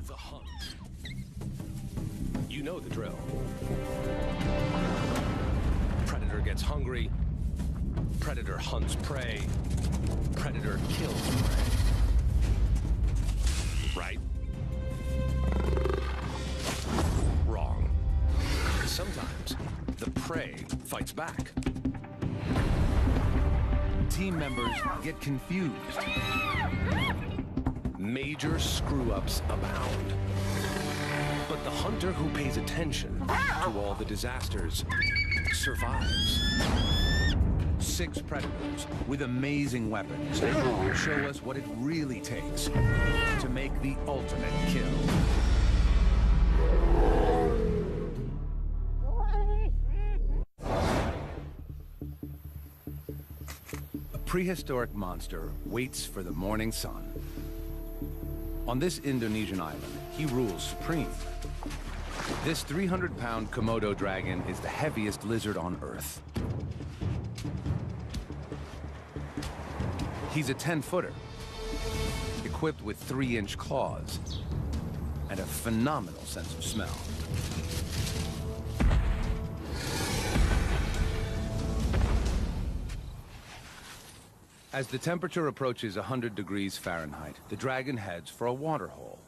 The hunt. You know the drill. Predator gets hungry. Predator hunts prey. Predator kills prey. Right? Wrong. Sometimes the prey fights back. Team members get confused. Major screw-ups abound. But the hunter who pays attention to all the disasters survives. 6 predators with amazing weapons show us what it really takes to make the ultimate kill. A prehistoric monster waits for the morning sun. On this Indonesian island, he rules supreme. This 300-pound Komodo dragon is the heaviest lizard on Earth. He's a 10-footer, equipped with 3-inch claws and a phenomenal sense of smell. As the temperature approaches 100 degrees Fahrenheit, the dragon heads for a water hole.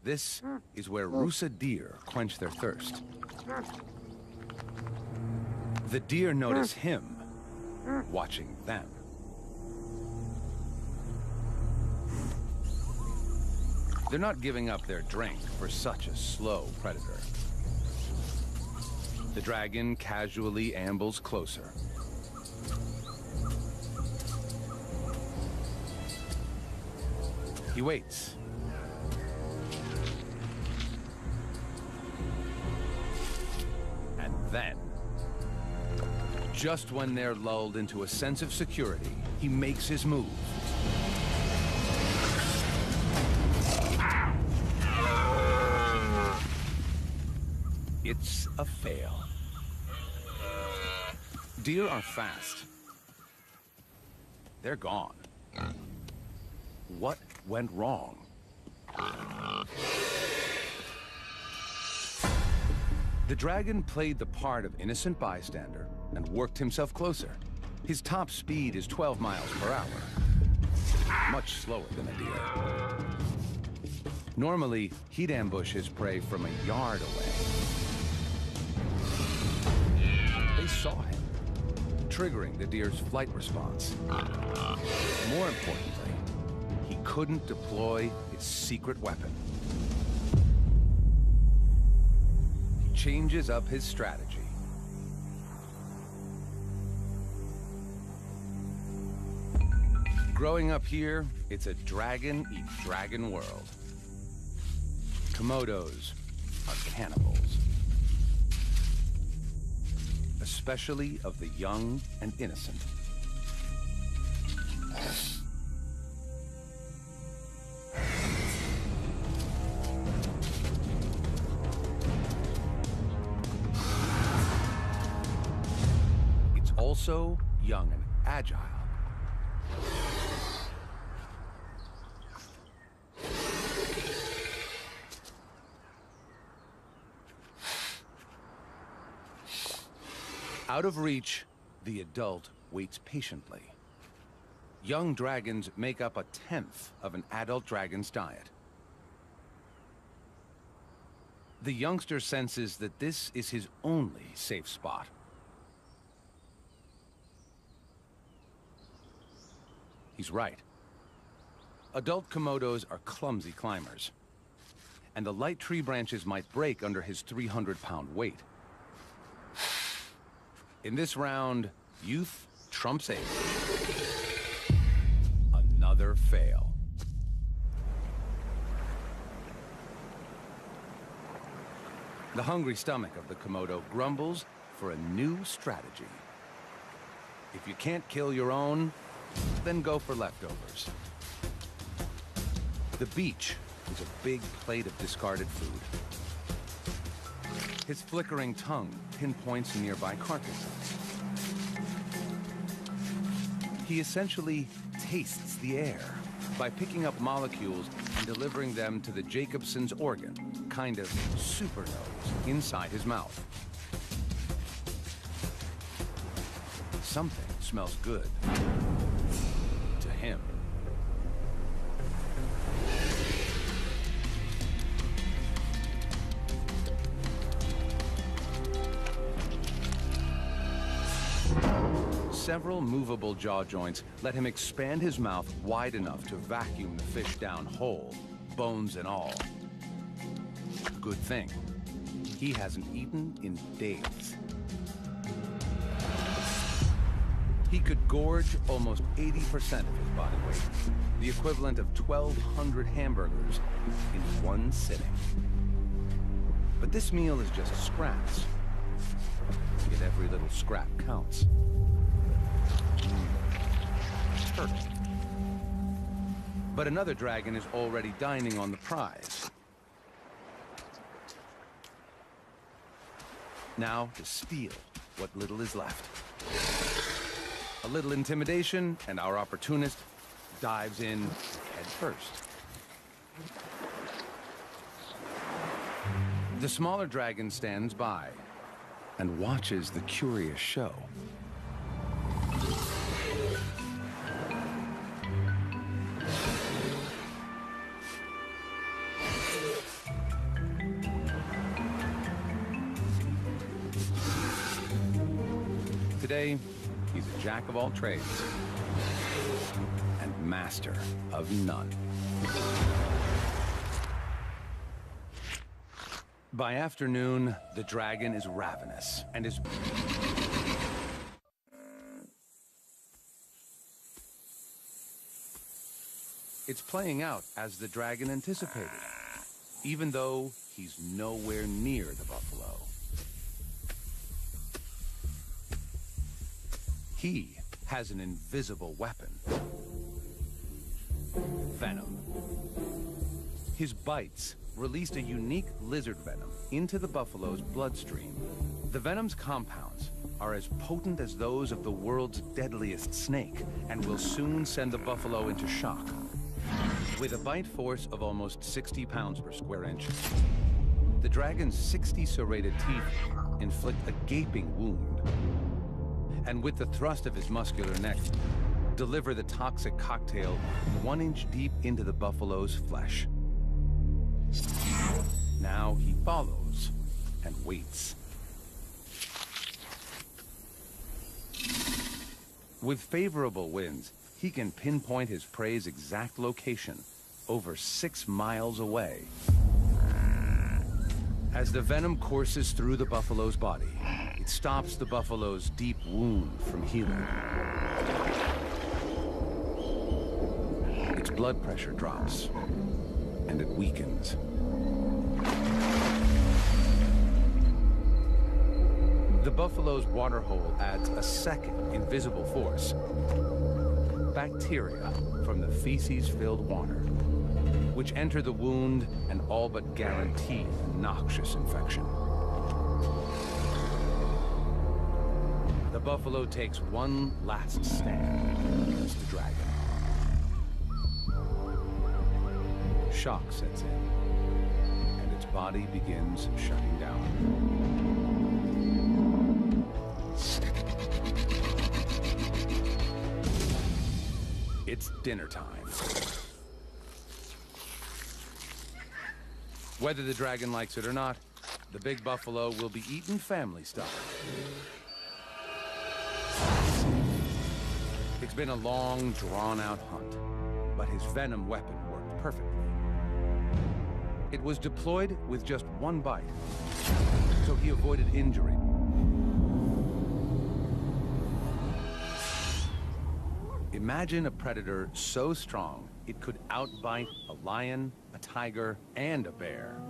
This is where Rusa deer quench their thirst. The deer notice him watching them. They're not giving up their drink for such a slow predator. The dragon casually ambles closer. He waits. And then, just when they're lulled into a sense of security, he makes his move. It's a fail. Deer are fast. They're gone. What went wrong? The dragon played the part of innocent bystander and worked himself closer. His top speed is 12 miles per hour, much slower than a deer. Normally, he'd ambush his prey from a yard away. They saw him, triggering the deer's flight response. More importantly, he couldn't deploy his secret weapon. He changes up his strategy. Growing up here, it's a dragon-eat-dragon world. Komodos are cannibals. Especially of the young and innocent. It's also young and agile. Out of reach, the adult waits patiently. Young dragons make up 1/10 of an adult dragon's diet. The youngster senses that this is his only safe spot. He's right. Adult Komodos are clumsy climbers, and the light tree branches might break under his 300-pound weight. In this round, youth trumps age. Another fail. The hungry stomach of the Komodo grumbles for a new strategy. If you can't kill your own, then go for leftovers. The beach is a big plate of discarded food. His flickering tongue pinpoints nearby carcasses. He essentially tastes the air by picking up molecules and delivering them to the Jacobson's organ, kind of super nose, inside his mouth. Something smells good to him. Several movable jaw joints let him expand his mouth wide enough to vacuum the fish down whole, bones and all. Good thing, he hasn't eaten in days. He could gorge almost 80% of his body weight, the equivalent of 1,200 hamburgers in one sitting. But this meal is just scraps, yet every little scrap counts. Turtle. But another dragon is already dining on the prize. Now to steal what little is left. A little intimidation, and our opportunist dives in head first. The smaller dragon stands by and watches the curious show. Today, he's a jack of all trades and master of none. By afternoon, the dragon is ravenous and is... It's playing out as the dragon anticipated, even though he's nowhere near the buffalo. He has an invisible weapon. Venom. His bites released a unique lizard venom into the buffalo's bloodstream. The venom's compounds are as potent as those of the world's deadliest snake and will soon send the buffalo into shock. With a bite force of almost 60 pounds per square inch, the dragon's 60 serrated teeth inflict a gaping wound. And with the thrust of his muscular neck, deliver the toxic cocktail 1 inch deep into the buffalo's flesh. Now he follows and waits. With favorable winds, he can pinpoint his prey's exact location over 6 miles away. As the venom courses through the buffalo's body, it stops the buffalo's deep wound from healing. Its blood pressure drops, and it weakens. The buffalo's waterhole adds a second invisible force. Bacteria from the feces-filled water, which enter the wound and all but guarantee noxious infection. The buffalo takes one last stand against the dragon. Shock sets in, and its body begins shutting down. It's dinner time. Whether the dragon likes it or not, the big buffalo will be eaten family style. It's been a long, drawn-out hunt, but his venom weapon worked perfectly. It was deployed with just one bite, so he avoided injury. Imagine a predator so strong it could outbite a lion, a tiger, and a bear.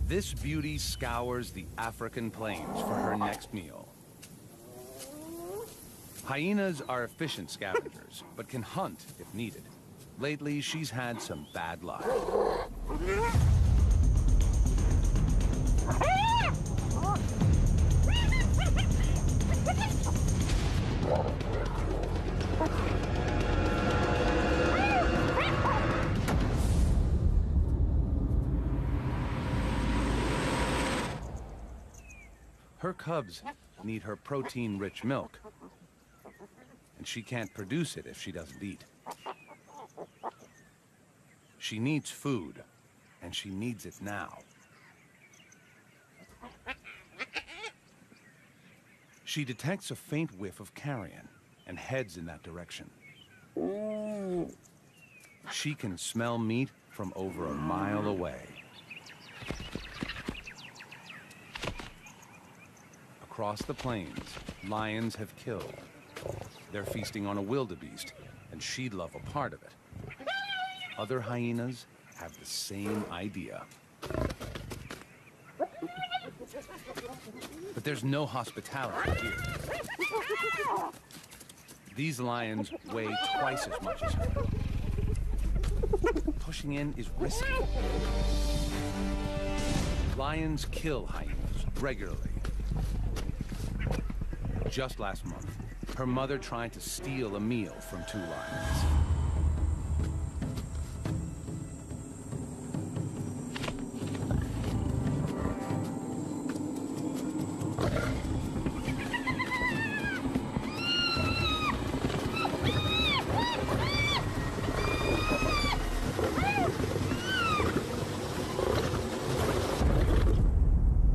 This beauty scours the African plains for her next meal. Hyenas are efficient scavengers, but can hunt if needed. Lately, she's had some bad luck. her cubs need her protein-rich milk, and she can't produce it if she doesn't eat. She needs food, and she needs it now. She detects a faint whiff of carrion and heads in that direction. She can smell meat from over a mile away. Across the plains, lions have killed. They're feasting on a wildebeest, and she'd love a part of it. Other hyenas have the same idea. But there's no hospitality here. These lions weigh twice as much as her. Pushing in is risky. Lions kill hyenas regularly. Just last month, her mother tried to steal a meal from 2 lions.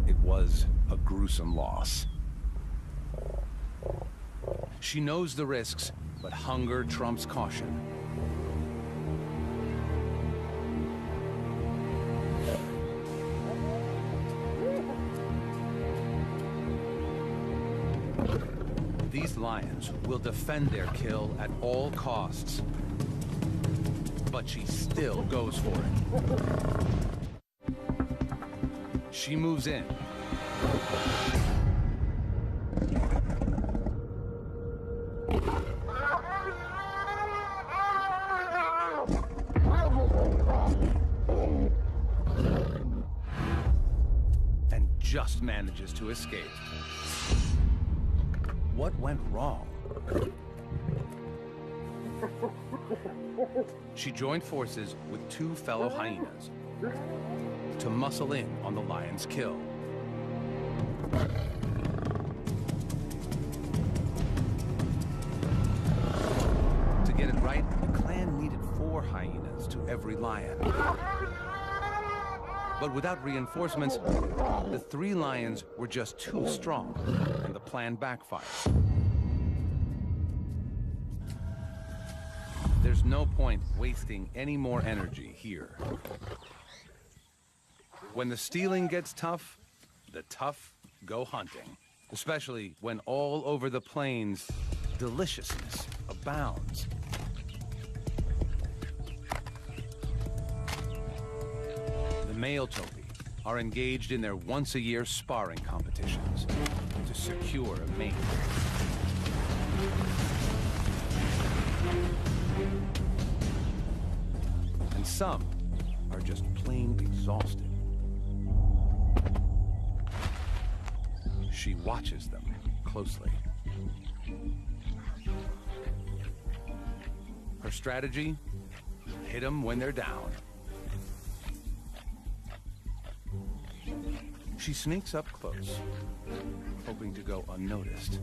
It was a gruesome loss. She knows the risks, but hunger trumps caution. These lions will defend their kill at all costs. But she still goes for it. She moves in. And just manages to escape. What went wrong? She joined forces with 2 fellow hyenas to muscle in on the lion's kill. To get it right, the clan needed 4 hyenas to every lion. But without reinforcements, the 3 lions were just too strong, and the plan backfired. There's no point wasting any more energy here. When the stealing gets tough, the tough go hunting. Especially when all over the plains, deliciousness abounds. The male topi are engaged in their once-a-year sparring competitions to secure a mate. And some are just plain exhausted. She watches them closely. Her strategy? Hit them when they're down. She sneaks up close, hoping to go unnoticed.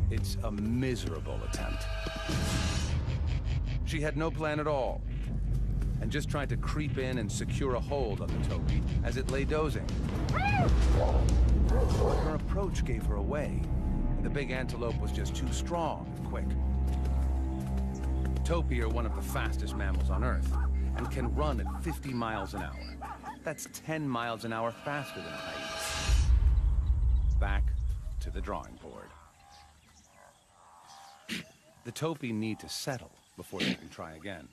It's a miserable attempt. She had no plan at all, and just tried to creep in and secure a hold on the topi as it lay dozing. Her approach gave her away, and the big antelope was just too strong and quick. Topi are one of the fastest mammals on Earth, and can run at 50 miles an hour. That's 10 miles an hour faster than a hyena. Back to the drawing board. The topi need to settle before they can try again.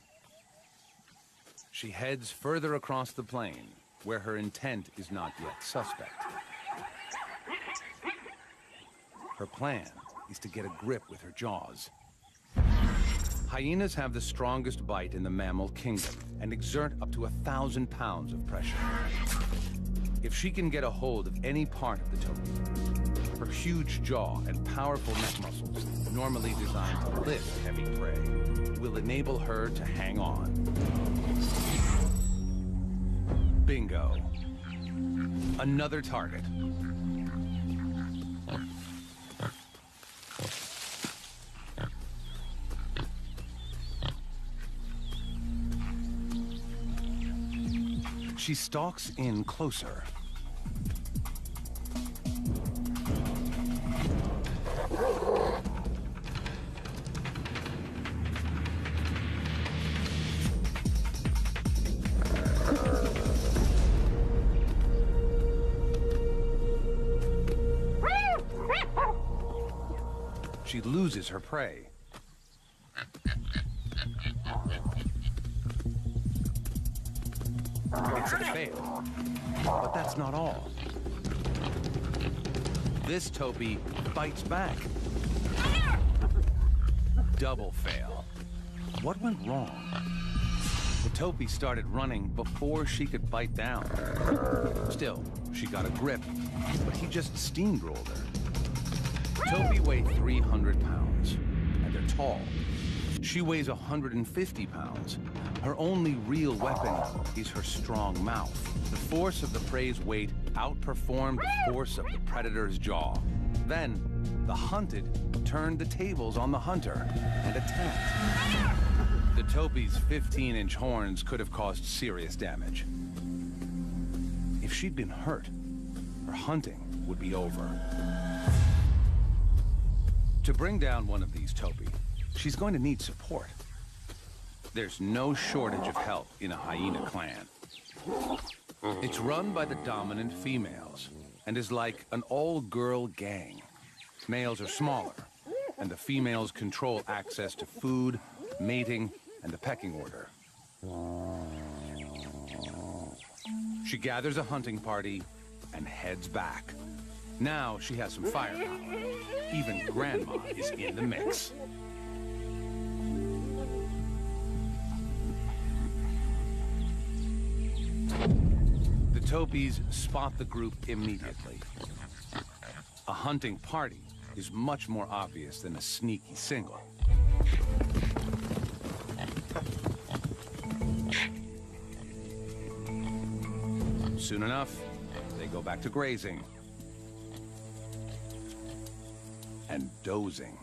She heads further across the plain, where her intent is not yet suspect. Her plan is to get a grip with her jaws. Hyenas have the strongest bite in the mammal kingdom and exert up to 1,000 pounds of pressure. If she can get a hold of any part of the topi, her huge jaw and powerful neck muscles, normally designed to lift heavy prey, will enable her to hang on. Bingo. Another target. She stalks in closer. She loses her prey. It's a fail, but that's not all. This topi bites back. Double fail. What went wrong? The topi started running before she could bite down. Still, she got a grip, but he just steamrolled her. Topi weigh 300 pounds, and they're tall. She weighs 150 pounds. Her only real weapon is her strong mouth. The force of the prey's weight outperformed the force of the predator's jaw. Then, the hunted turned the tables on the hunter and attacked. The topi's 15-inch horns could have caused serious damage. If she'd been hurt, her hunting would be over. To bring down one of these topi, she's going to need support. There's no shortage of help in a hyena clan. It's run by the dominant females and is like an all-girl gang. Males are smaller, and the females control access to food, mating, and the pecking order. She gathers a hunting party and heads back. Now she has some firepower. Even Grandma is in the mix. The topis spot the group immediately. A hunting party is much more obvious than a sneaky single. Soon enough, they go back to grazing and dozing.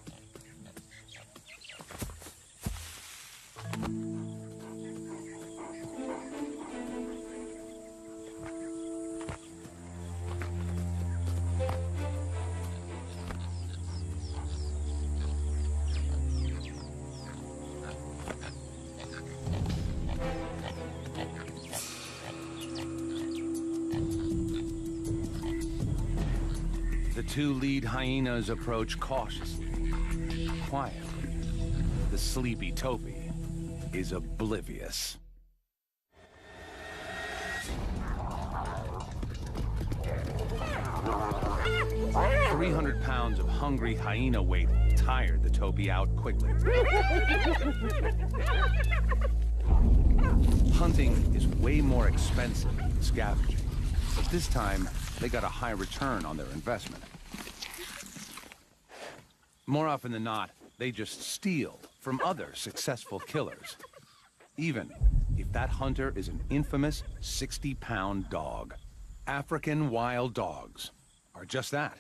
The two lead hyenas approach cautiously, quietly. The sleepy topi is oblivious. "300 pounds of hungry hyena weight tired the topi out quickly. Hunting is way more expensive than scavenging, but this time they got a high return on their investment. More often than not, they just steal from other successful killers, even if that hunter is an infamous 60-pound dog. African wild dogs are just that,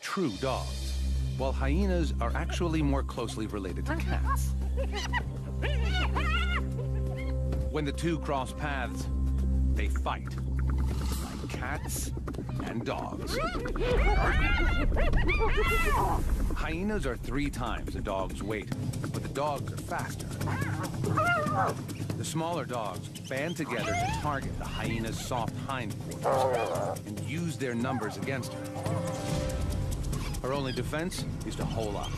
true dogs, while hyenas are actually more closely related to cats. When the two cross paths, they fight, like cats and dogs. Hyenas are 3 times a dog's weight, but the dogs are faster. The smaller dogs band together to target the hyena's soft hindquarters and use their numbers against her. Her only defense is to hole up.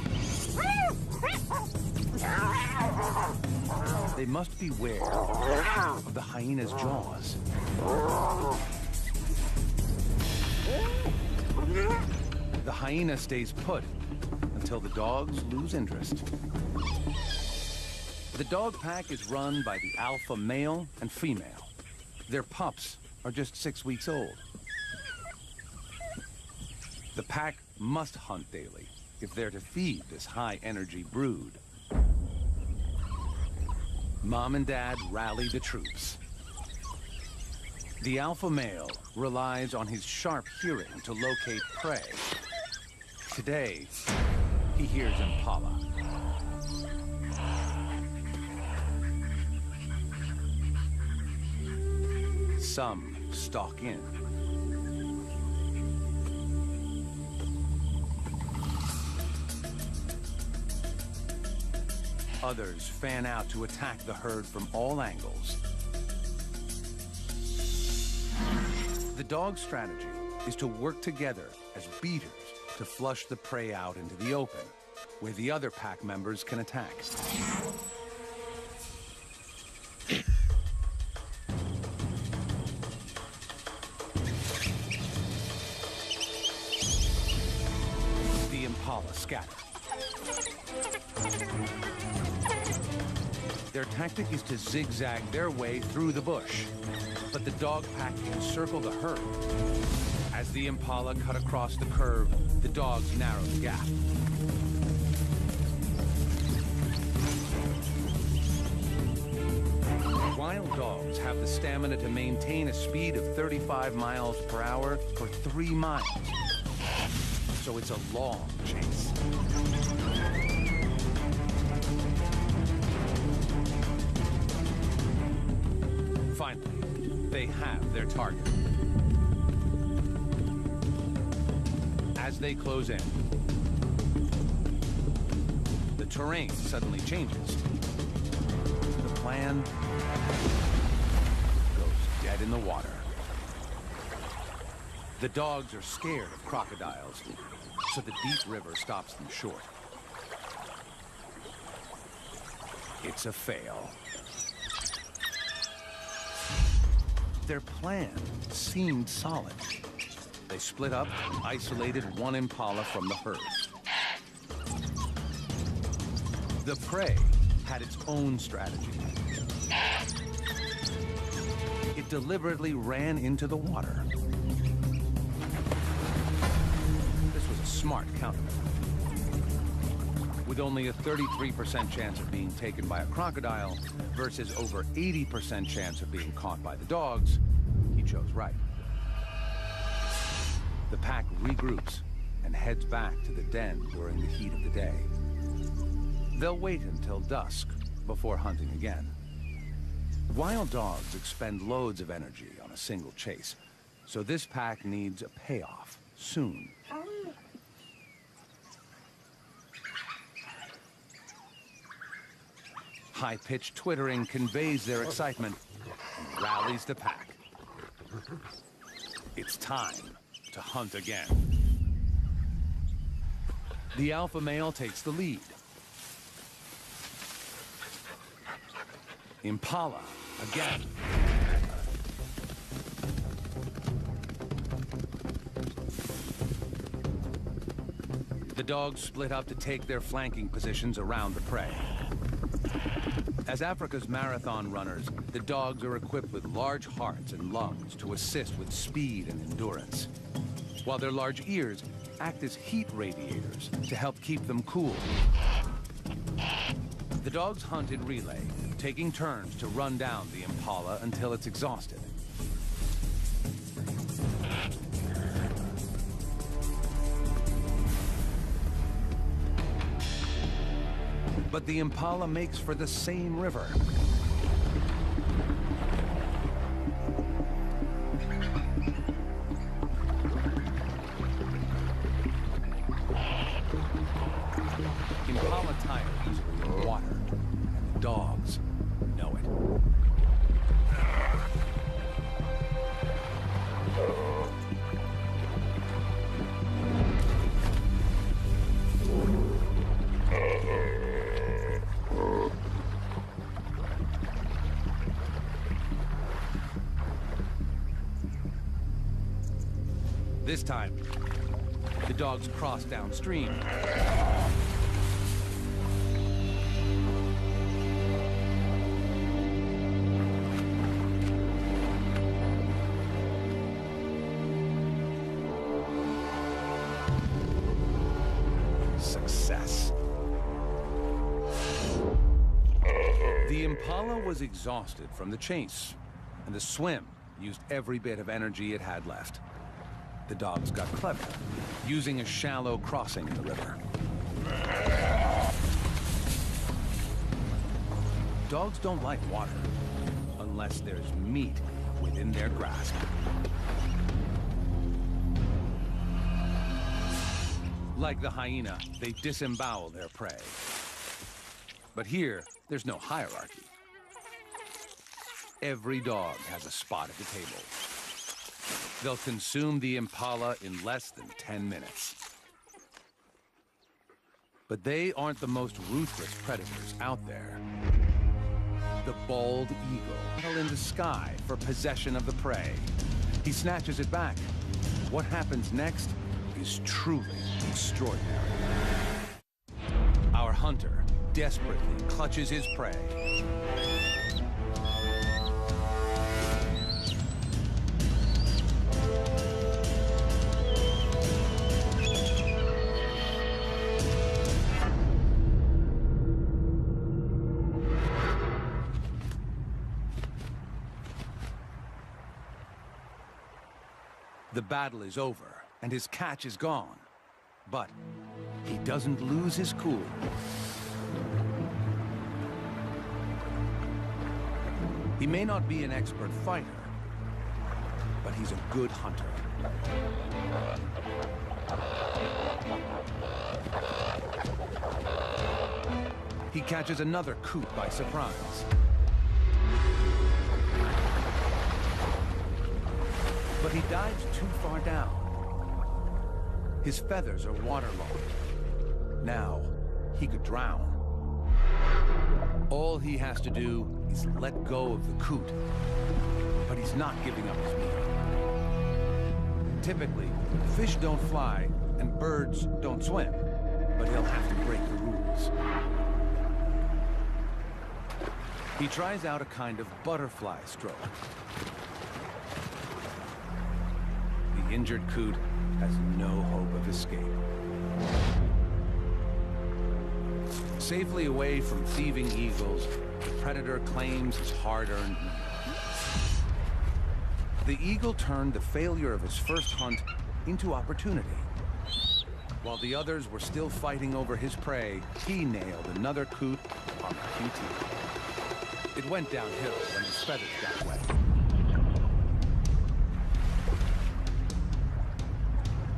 They must beware of the hyena's jaws. The hyena stays put until the dogs lose interest. The dog pack is run by the alpha male and female. Their pups are just 6 weeks old. The pack must hunt daily if they're to feed this high-energy brood. Mom and Dad rally the troops. The alpha male relies on his sharp hearing to locate prey. Today, he hears impala. Some stalk in. Others fan out to attack the herd from all angles. The dog's strategy is to work together as beaters to flush the prey out into the open, where the other pack members can attack. The impala scatter. Their tactic is to zigzag their way through the bush, but the dog pack encircle the herd. As the impala cut across the curve, the dogs narrow the gap. Wild dogs have the stamina to maintain a speed of 35 miles per hour for 3 miles. So it's a long chase. Finally, they have their target. As they close in, the terrain suddenly changes. The plan goes dead in the water. The dogs are scared of crocodiles, so the deep river stops them short. It's a fail. Their plan seemed solid. They split up and isolated one impala from the herd. The prey had its own strategy. It deliberately ran into the water. This was a smart countermeasure. With only a 33% chance of being taken by a crocodile versus over 80% chance of being caught by the dogs, he chose right. The pack regroups and heads back to the den during the heat of the day. They'll wait until dusk before hunting again. Wild dogs expend loads of energy on a single chase, so this pack needs a payoff soon. High-pitched twittering conveys their excitement and rallies the pack. It's time to hunt again. The alpha male takes the lead. Impala again. The dogs split up to take their flanking positions around the prey. As Africa's marathon runners, the dogs are equipped with large hearts and lungs to assist with speed and endurance, while their large ears act as heat radiators to help keep them cool. The dogs hunt in relay, taking turns to run down the impala until it's exhausted. But the impala makes for the same river. Impala tire easily in water, and the dogs know it. This time, the dogs cross downstream. The impala was exhausted from the chase, and the swim used every bit of energy it had left. The dogs got clever, using a shallow crossing in the river. Dogs don't like water unless there's meat within their grasp. Like the hyena, they disembowel their prey. But here, there's no hierarchy. Every dog has a spot at the table. They'll consume the impala in less than 10 minutes. But they aren't the most ruthless predators out there. The bald eagle fell in the sky for possession of the prey. He snatches it back. What happens next is truly extraordinary. Our hunter desperately clutches his prey. The battle is over, and his catch is gone. But he doesn't lose his cool. He may not be an expert fighter, but he's a good hunter. He catches another coot by surprise. But he dives too far down. His feathers are waterlogged. Now, he could drown. All he has to do is let go of the coot. But he's not giving up his meal. Typically, fish don't fly and birds don't swim. But he'll have to break the rules. He tries out a kind of butterfly stroke. The injured coot has no hope of escape. Safely away from thieving eagles, the predator claims his hard-earned meal. The eagle turned the failure of his first hunt into opportunity. While the others were still fighting over his prey, he nailed another coot on the QT. It went downhill when his feathers got wet.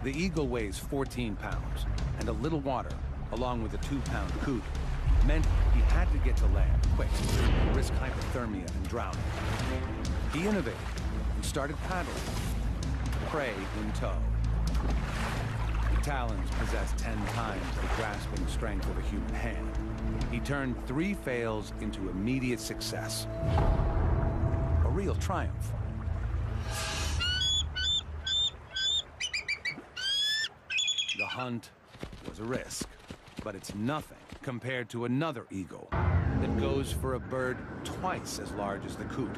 The eagle weighs 14 pounds, and a little water, along with a 2-pound coot, meant he had to get to land quick, or risk hypothermia and drowning. He innovated and started paddling, prey in tow. The talons possess 10 times the grasping strength of a human hand. He turned 3 fails into immediate success. A real triumph. The hunt was a risk, but it's nothing compared to another eagle that goes for a bird twice as large as the coot.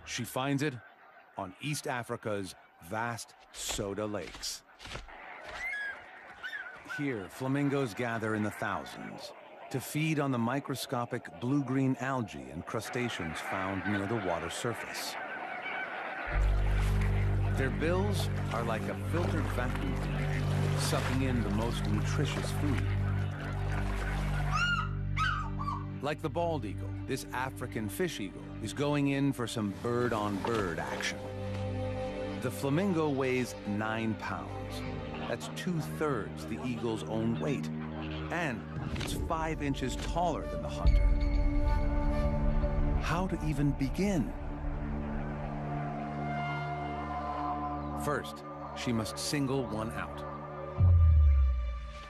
She finds it on East Africa's vast soda lakes. Here, flamingos gather in the thousands to feed on the microscopic blue-green algae and crustaceans found near the water surface. Their bills are like a filtered vacuum, sucking in the most nutritious food. Like the bald eagle, this African fish eagle is going in for some bird-on-bird action. The flamingo weighs 9 pounds. That's 2/3 the eagle's own weight. And it's 5 inches taller than the hunter. How to even begin? First, she must single one out.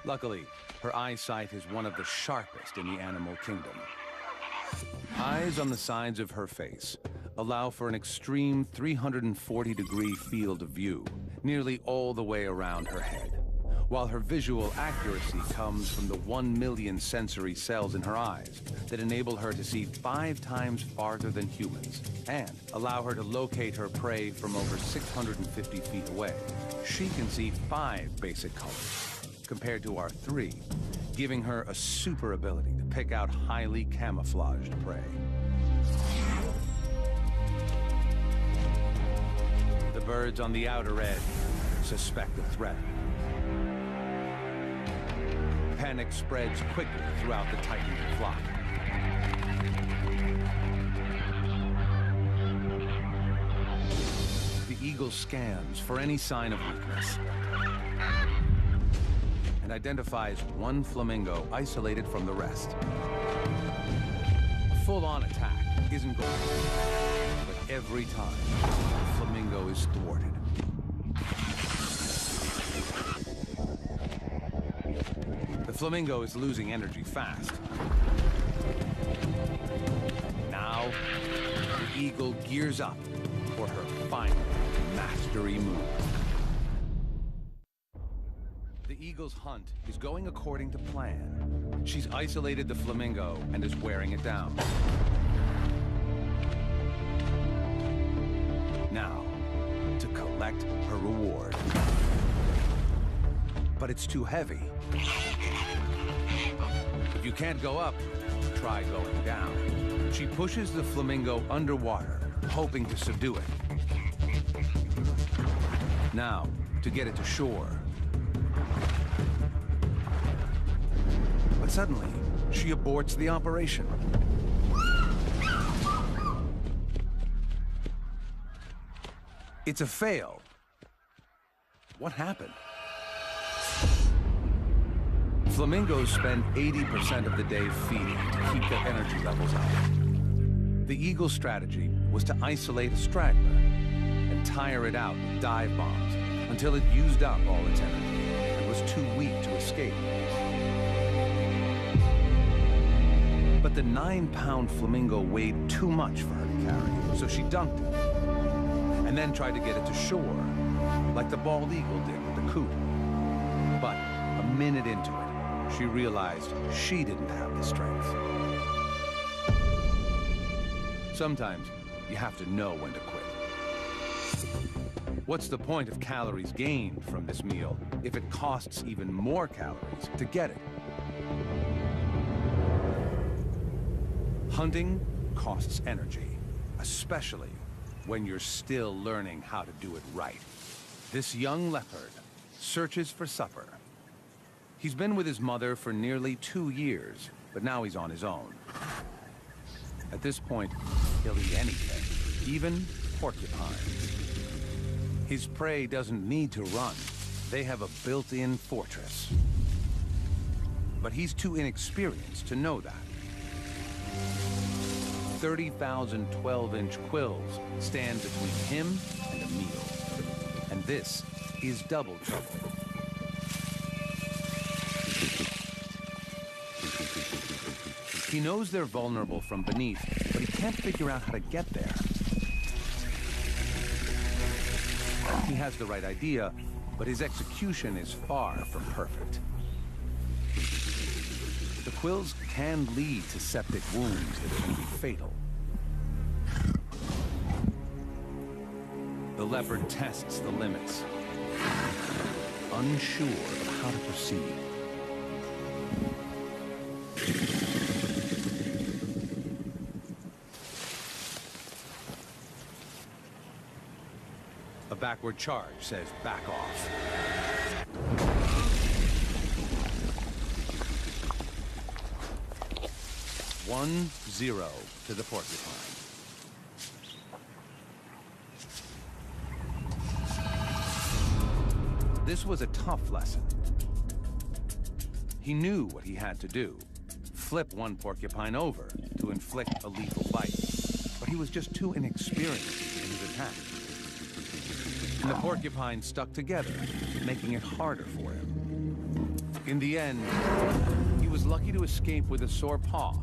Luckily, her eyesight is one of the sharpest in the animal kingdom. Eyes on the sides of her face allow for an extreme 340-degree field of view, nearly all the way around her head, while her visual accuracy comes from the 1 million sensory cells in her eyes that enable her to see 5 times farther than humans and allow her to locate her prey from over 650 feet away. She can see 5 basic colors: compared to our 3, giving her a super ability to pick out highly camouflaged prey. The birds on the outer edge suspect a threat. Panic spreads quickly throughout the tightening flock. The eagle scans for any sign of weakness and identifies one flamingo isolated from the rest. A full-on attack isn't going to work, but every time, the flamingo is thwarted. The flamingo is losing energy fast. Now, the eagle gears up for her final mastery move. The eagle's hunt is going according to plan. She's isolated the flamingo and is wearing it down. Now, to collect her reward. But it's too heavy. If you can't go up, try going down. She pushes the flamingo underwater, hoping to subdue it. Now, to get it to shore. But suddenly, she aborts the operation. It's a fail. What happened? Flamingos spend 80% of the day feeding to keep their energy levels up. The eagle's strategy was to isolate a straggler and tire it out with dive bombs until it used up all its energy and was too weak to escape. But the 9-pound flamingo weighed too much for her to carry, so she dunked it and then tried to get it to shore, like the bald eagle did with the coot. But a minute into it, she realized she didn't have the strength. Sometimes you have to know when to quit. What's the point of calories gained from this meal if it costs even more calories to get it? Hunting costs energy, especially when you're still learning how to do it right. This young leopard searches for supper. He's been with his mother for nearly 2 years, but now he's on his own. At this point, he'll eat anything, even porcupines. His prey doesn't need to run. They have a built-in fortress. But he's too inexperienced to know that. 30,000 12-inch quills stand between him and a meal. And this is double trouble. He knows they're vulnerable from beneath, but he can't figure out how to get there. He has the right idea, but his execution is far from perfect. The quills can lead to septic wounds that can be fatal. The leopard tests the limits, unsure of how to proceed. A backward charge says back off. One, 0 to the porcupine. This was a tough lesson. He knew what he had to do. Flip one porcupine over to inflict a lethal bite. But he was just too inexperienced in his attack. And the porcupine stuck together, making it harder for him. In the end, he was lucky to escape with a sore paw.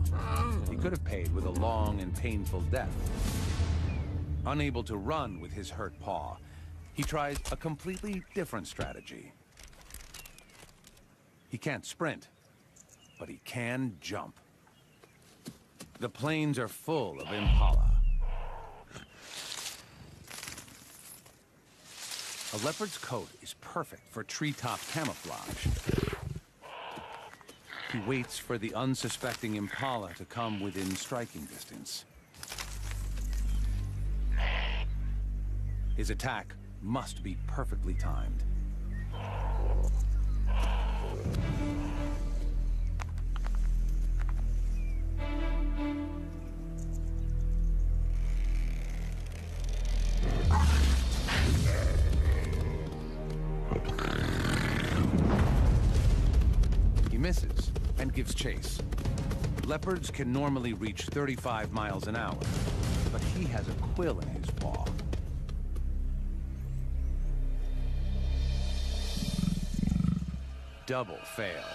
He could have paid with a long and painful death. Unable to run with his hurt paw, he tries a completely different strategy. He can't sprint, but he can jump. The plains are full of impala. A leopard's coat is perfect for treetop camouflage. He waits for the unsuspecting impala to come within striking distance. His attack must be perfectly timed. He misses and gives chase. Leopards can normally reach 35 miles an hour, but he has a quill in his paw. Double fail.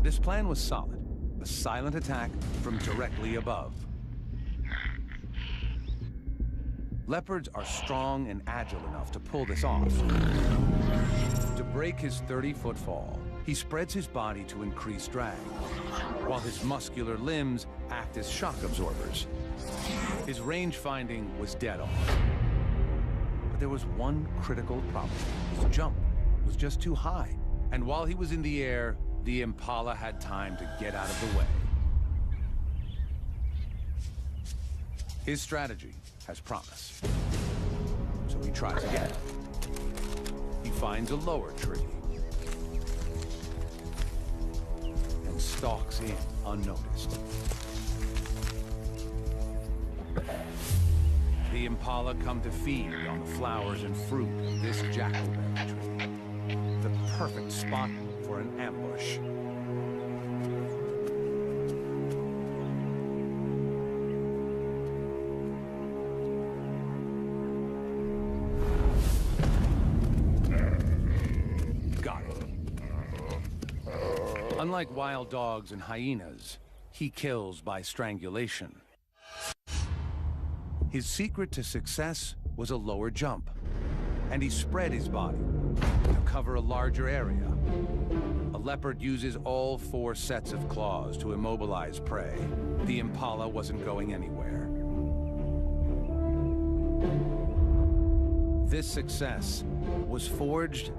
This plan was solid. A silent attack from directly above. Leopards are strong and agile enough to pull this off. To break his 30-foot fall, he spreads his body to increase drag, while his muscular limbs act as shock absorbers. His range finding was dead on. But there was one critical problem. His jump was just too high. And while he was in the air, the impala had time to get out of the way. His strategy has promise. So he tries again. He finds a lower tree and stalks in unnoticed. The impala come to feed on the flowers and fruit of this jackalberry tree. The perfect spot for an ambush. Got it. Unlike wild dogs and hyenas, he kills by strangulation. His secret to success was a lower jump, and he spread his body to cover a larger area. A leopard uses all 4 sets of claws to immobilize prey. The impala wasn't going anywhere. This success was forged